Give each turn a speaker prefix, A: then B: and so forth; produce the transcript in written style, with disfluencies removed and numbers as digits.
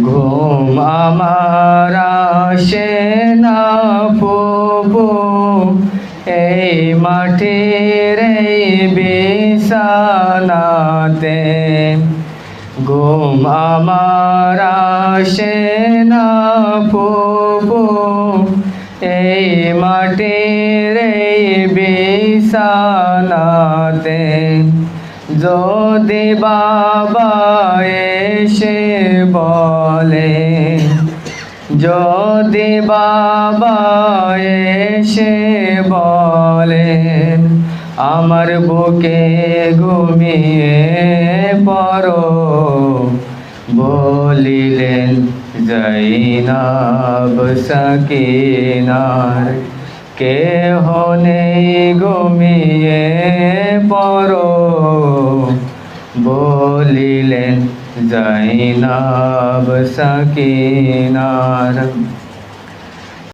A: ঘুম আমার আসে না প্রভু, এই মাটির এই বিছানাতে। ঘুম আমার আসে না প্রভু, এই মাটির এই বিছানাতে। যদি বাবা এসে বলে, যদি বাবা এসে বলেন, আমার বুকে ঘুমিয়ে পড়ো, বলিলেন যাইনাব সাকিনার, কেহ নেই ঘুমিয়ে পড়ো, বলিলেন যাইনাব সাকিনার।